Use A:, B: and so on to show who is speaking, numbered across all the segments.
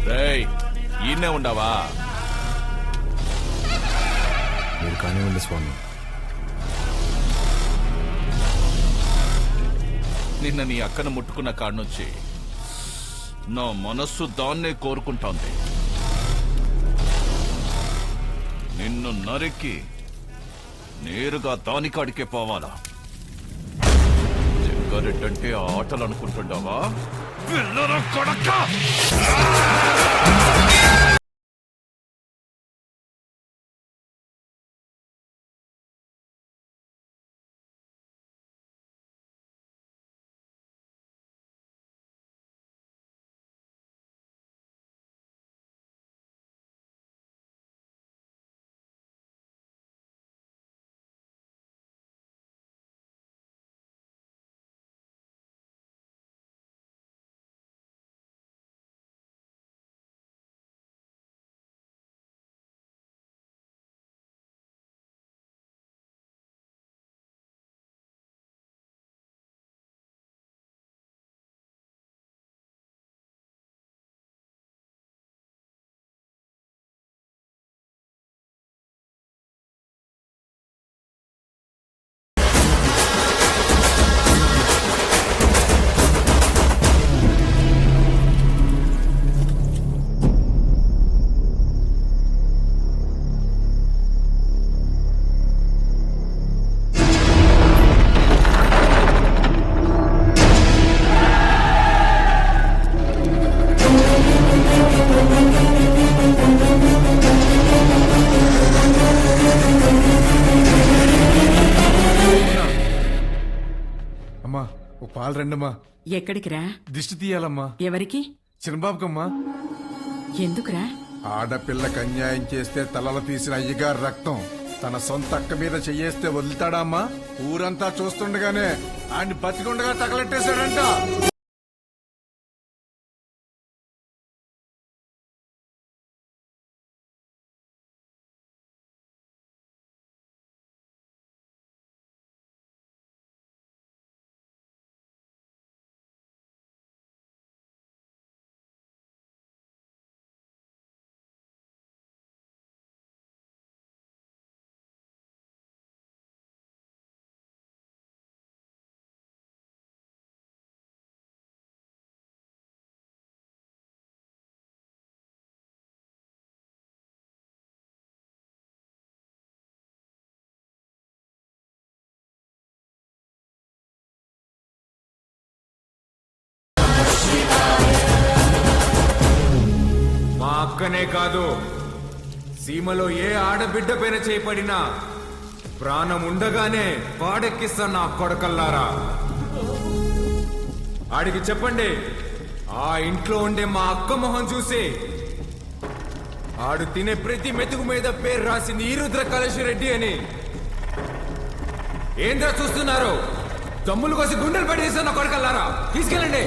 A: రేయ్ ఈయనే ఉండవా?
B: మీరు కానివ్వండి స్వామి.
A: నిన్న నీ అక్కను ముట్టుకున్న కాడ్నుంచి నా మనస్సు దాన్నే కోరుకుంటోంది. నిన్ను నరికి నేరుగా దానికాడికే పోవాలా? జగ్గారెడ్డంటే ఆటలు అనుకుంటుండవా? పిల్లల కొడక!
C: అమ్మా ఓ పాలు రండమ్మా.
D: ఎక్కడికి రా?
C: దిష్టి తీయాలమ్మా.
D: ఎవరికి?
C: చిన్నబాబుకమ్మా.
D: ఎందుకురా?
C: ఆడపిల్లకి అన్యాయం చేస్తే తలలు తీసిన అయ్యగారు రక్తం తన సొంత అక్క మీద చెయ్యేస్తే వదులుతాడా అమ్మా? ఊరంతా చూస్తుండగానే ఆయన్ని బతికుండగా తగలెట్టేశాడంట.
E: మా అక్కనే కాదు, సీమలో ఏ ఆడబిడ్డ పైన చేపడినా ప్రాణం ఉండగానే వాడెక్కిస్తా నా కొడకల్లారా. ఆడికి చెప్పండి, ఆ ఇంట్లో ఉండే మా అక్క మొహం చూసి ఆడు తినే ప్రతి మెతుకు మీద పేరు రాసింది ఈరుద్ర కళేశ్వరెడ్డి అని. ఏంద్రా చూస్తున్నారు? తమ్ములు కోసి గుండెలు పట్టేస్తా నా కొడకల్లారా. తీసుకెళ్ళండి.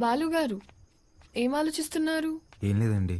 F: బాలుగారు ఏం ఆలోచిస్తున్నారు?
B: ఏం లేదండి.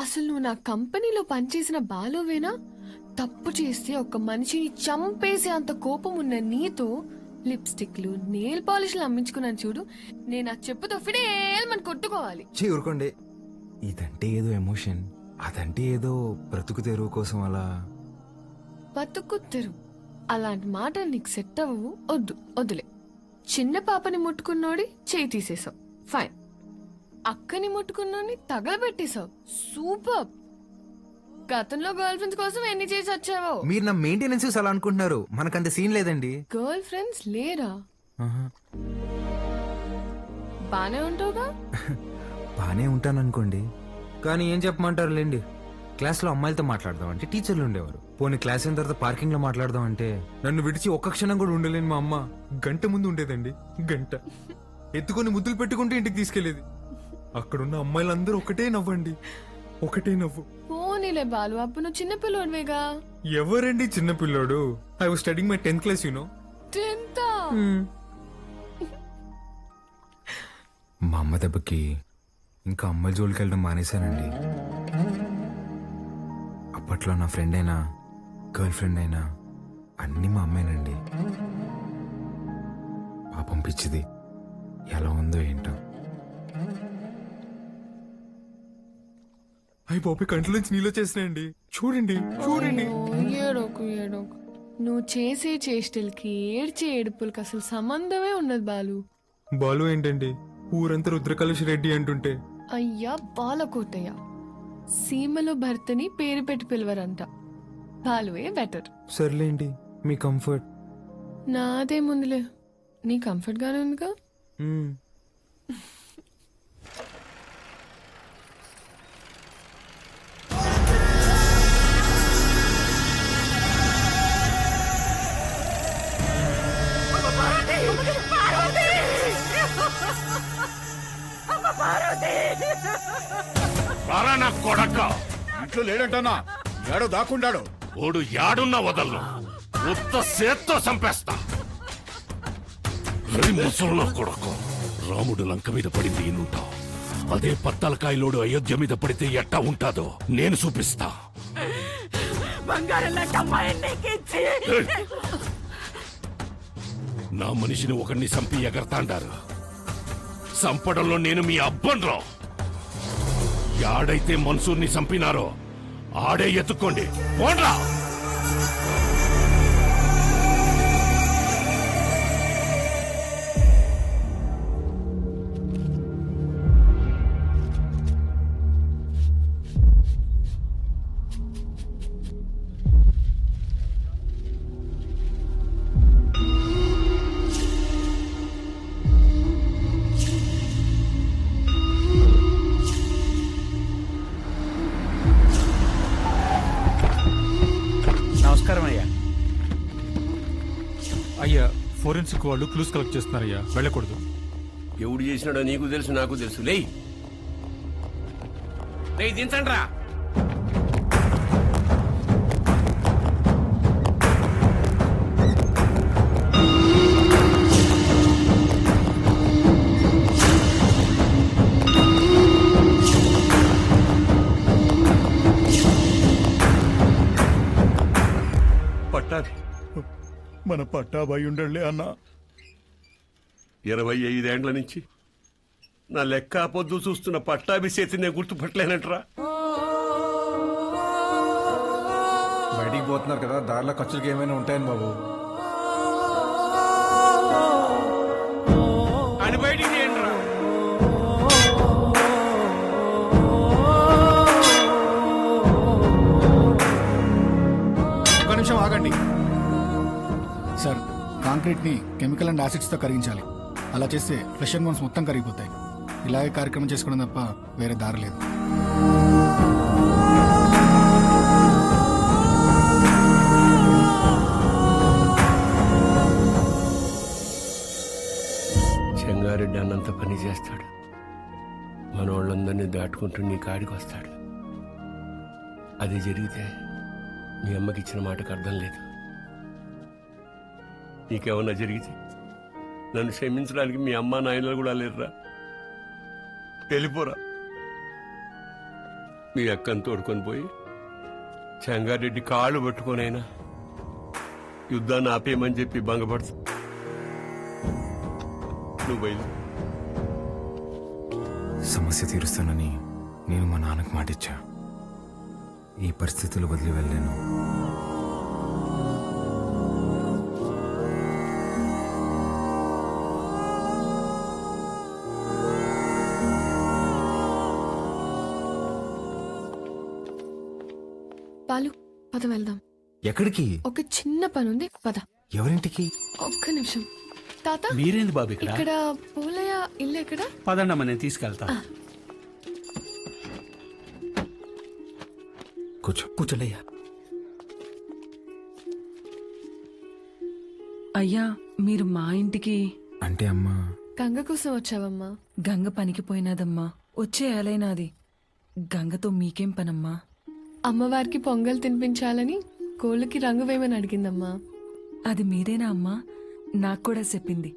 F: అసలు నువ్వు నా కంపెనీలో పనిచేసిన బాలువేనా? తప్పు చేస్తే ఒక మనిషిని చంపేసే అంత కోపం ఉన్న నీతో లిప్స్టిక్లు నెయిల్ పాలిష్లు అమ్మించుకున్నాను చూడు. నేను ఆ చెప్పుతో ఫిడేల్మని కొట్టుకోవాలి.
B: ఇదంటే ఏదో ఎమోషన్, అదంటే ఏదో బ్రతుకు తెరువు కోసం అలా.
F: బతుకుత్తరు. అలాంటి మాటలు నీకు సెట్ అవ్వవు. వద్దులే. చిన్న పాపని ముట్టుకున్నోడి చేయి తీసేసావు, ఫైన్. అక్కని ముట్టుకున్నోడిని తగలబెట్టేశావు, సూపర్. గతంలో గర్ల్ ఫ్రెండ్స్ కోసం ఎన్ని చేసి వచ్చావో.
B: మీరు నా మెయింటెనెన్స్ అలా అనుకుంటున్నారు, మనకంత సీన్ లేదండి.
F: గర్ల్ ఫ్రెండ్స్ లేరా?
B: ఆహా.
F: బానే ఉంటావుగా?
B: బానే ఉంటాను అనుకోండి, కానీ ఏం చెప్పమంటారు లేండి. క్లాస్లో అమ్మాయిలతో మాట్లాడదాం అంటే టీచర్లు ఉండేవారు. పోనీ క్లాస్ అయిన తర్వాత పార్కింగ్ లో మాట్లాడదాం అంటే నన్ను విడిచి ఒక్క క్షణం కూడా ఉండలేని మా అమ్మ గంట ముందు ఉండేదండి. గంట ఎత్తుకొని ముద్దులు పెట్టుకుంటూ ఇంటికి తీసుకెళ్లేది. అక్కడున్న అమ్మాయిలందరూ ఒకటే నవ్వండి, ఒకటే నవ్వు.
F: పోనీలే బాలు, అప్పుడు నువ్వు చిన్న పిల్లోడివేగా.
B: ఎవరండి చిన్న పిల్లోడు? I was studying my 10th class, you know.
F: 10th?
B: మా అమ్మ దెబ్బకి ఇంకా అమ్మాయి జోలికి వెళ్ళడం మానేశానండి. అప్పట్లో నా ఫ్రెండ్ అయినా గర్ల్ ఫ్రెండ్ అయినా అన్నీ మా అమ్మాయినండి. పాపం పిచ్చిది ఎలా ఉందో ఏంటో. అయ్యి బాబు కంట్లోంచి నీళ్ళు వచ్చేసినాయండి. చూడండి చూడండి.
F: ఏడోకు ఏడోకు. నువ్వు చేసే చేష్టలకి ఏడ్చే ఏడుపులకి అసలు సంబంధమే ఉన్నది బాలు.
B: బాలు ఏంటండి, ఊరంతా రుద్రకలశ రెడ్డి అంటుంటే.
F: అయ్యా బాలకోటయ్య. సీమలో భర్తని పేరు పెట్టి పిలవరంట, బాలువే బెటర్.
B: సర్లేండి, మీ కంఫర్ట్.
F: నాదే ముందులే, నీ కంఫర్ట్ గానే ఉందిగా.
A: రారా నా కొడక.
C: ఇంట్లో లేడంటన్నా, ఏడో దాక్కుండాడు.
A: ఓడు యాడున్నా వదలను, ఉత్త సేత్తో చంపేస్తా. ముసలు కొడకు, రాముడు లంక మీద పడింది ఈనుంటా, అదే పత్తలకాయలోడు అయోధ్య మీద పడితే ఎట్టా ఉంటాదో నేను చూపిస్తా. నా మనిషిని ఒకరిని చంపి ఎగరతాండారు. చంపడంలో నేను మీ అబ్బన్రా. యాడైతే మన్సూర్ని చంపినారో ఆడే ఎత్తుక్కోండి, పోండ్రా.
G: అయ్యా, ఫోరెన్సిక్ వాళ్ళు క్లూస్ కలెక్ట్ చేస్తున్నారయ్యా, వెళ్ళకూడదు.
H: ఎవడు చేసినాడో నీకు తెలుసు, నాకు తెలుసు. లేయ్ దించండి రా.
A: పట్టాది
C: మన పట్టాబాయి ఉండలే అన్నా.
H: 25 ఏండ్ల నుంచి నా లెక్క పొద్దు చూస్తున్న పట్టాభి చేతి నేను గుర్తుపట్టలేనంటరా.
C: బయటికి పోతున్నారు కదా, దారిలో ఖర్చులకి ఏమైనా ఉంటాయని బాబు.
H: అని బయటికి తీయండిరా.
I: ఒక నిమిషం ఆగండి సార్. కాంక్రీట్ ని కెమికల్ అండ్ యాసిడ్స్ తో కరిగించాలి. అలా చేస్తే ఫ్లెష్ అండ్ బోన్స్ మొత్తం కరిగిపోతాయి. ఇలాగే కార్యక్రమం చేసుకోవడం తప్ప వేరే దారి లేదు.
H: చెంగారెడ్డి అన్నంత పని చేస్తాడు, మన వాళ్ళందరినీ దాటుకుంటూ నీ కాడికి వస్తాడు. అది జరిగితే మీ అమ్మకి ఇచ్చిన మాటకు అర్థం లేదు. నీకేమన్నా జరిగితే నన్ను క్షమించడానికి మీ అమ్మ నాయనలు కూడా లేరురా. వెళ్ళిపోరా. మీ అక్కను తోడుకొని పోయి చెంగారెడ్డి కాళ్ళు పట్టుకొనైనా యుద్ధాన్ని ఆపేయమని చెప్పి భంగపడుతు. నువ్వు బయలు.
B: సమస్య తీరుస్తానని నేను మా నాన్నకు మాటిచ్చా. ఈ పరిస్థితులు వదిలి వెళ్ళాను.
F: బాలు పద వెళ్దాం.
B: ఎక్కడికి?
F: ఒక చిన్న పని ఉంది, పద.
B: ఎవరింటికి?
F: ఒక్క నిమిషం. తాత
J: మీరేంది బాబు ఇక్కడ?
F: ఇక్కడ పూలయ్య ఇల్లు ఎక్కడ?
J: పదండమ్మా, నేను తీసుకెళ్తా. కూర్చోండి అయ్యా.
K: అయ్యా, మీరు మా ఇంటికి
B: అంటే అమ్మా
F: గంగ కోసం వచ్చావమ్మా?
K: గంగ పనికి పోయినాదమ్మా, వచ్చే ఏలైనాది. గంగతో మీకేం పనమ్మా?
F: అమ్మవారికి పొంగల్ తినిపించాలని కోళ్ళకి రంగు వేయమని అడిగిందమ్మా.
K: అది మీరేనా అమ్మా? నాకు కూడా చెప్పింది.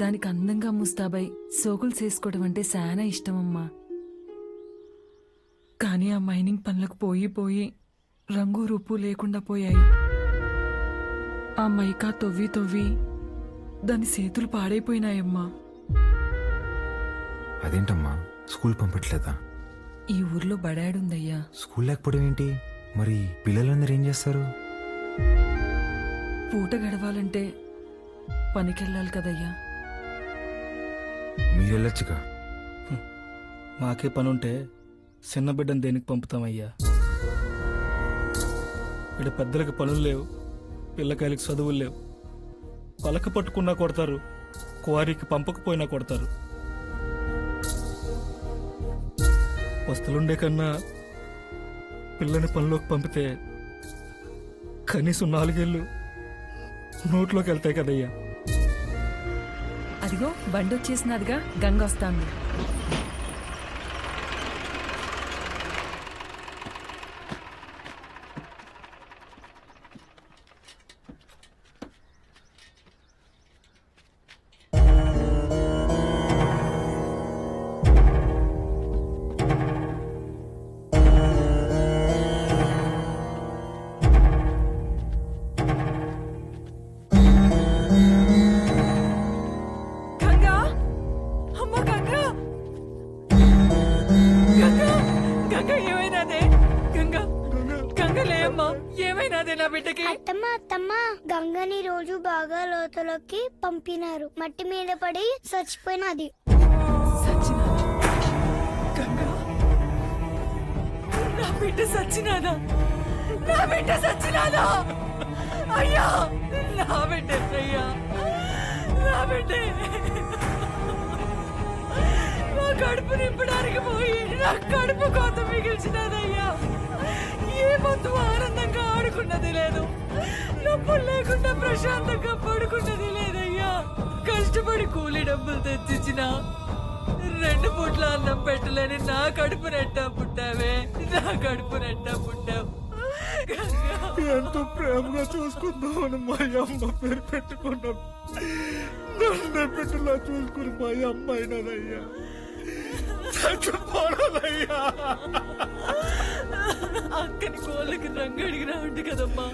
K: దానికి అందంగా ముస్తాబై సోకులు చేసుకోవడం అంటే చాలా ఇష్టమమ్మా. కానీ ఆ మైనింగ్ పనులకు పోయి పోయి రంగు రూపు లేకుండా పోయాయి. ఆ మైకా తొవ్వి తొవ్వి దాని చేతులు పాడైపోయినాయమ్మా.
B: అదేంటమ్మా, స్కూల్ పంపట్లేదా?
K: ఈ ఊర్లో బడాడుందయ్యా.
B: స్కూల్ లేకపోవడం ఏంటి? మరి పిల్లలందరూ ఏం చేస్తారు?
K: పూట గడవాలంటే పనికెళ్ళాలి కదయ్యా.
B: మీరెళ్ళొచ్చుగా.
J: మాకే పనుంటే చిన్న బిడ్డను దేనికి పంపుతామయ్యా? ఇక్కడ పెద్దలకు పనులు లేవు, పిల్లకాయలకు చదువులు లేవు. పలక పట్టుకున్నా కొడతారు, క్వారీకి పంపకపోయినా కొడతారు. వస్తులుండే కన్నా పిల్లని పనిలోకి పంపితే కనీసం 4 ఏళ్ళు నోట్లోకి వెళ్తాయి కదయ్యా.
K: అదిగో బండొచ్చేసినదిగా, గంగ వస్తాంది.
L: అత్తమ్మ గంగని రోజు బాగా లోతులోకి పంపినారు. మట్టి మీద పడి చచ్చిపోయినది.
K: నా బిడ్డ సచ్చినాదా? నా బిడ్డ సచ్చినాదా? అయ్యా, నా బిడ్డ అయ్యా, నా బిడ్డ నా కడుపు నింపడానికి పోయి నా కడుపు కోత మిగిల్చినదయ్యా. ఏ మందు ఆనందంగా ఆడుకున్నది లేదు, నొప్పులు లేకుండా ప్రశాంతంగా పడుకున్నది లేదయ్యా. కష్టపడి కూలి డబ్బులు తెచ్చిచ్చిన 2 పూట్ల అన్నం పెట్టలేని నా కడుపు నెట్టా పుట్టావే, నా కడుపు నెట్టా పుట్టావు.
J: ఎంతో ప్రేమగా చూసుకుందామని మా అమ్మ పేరు పెట్టుకున్నాం. నన్ను బిడ్డలా చూసుకుని మా అమ్మ అయినదయ్యా.
K: అక్కని కోళ్ళకి రంగు అడిగినా ఉంటే కదమ్మా,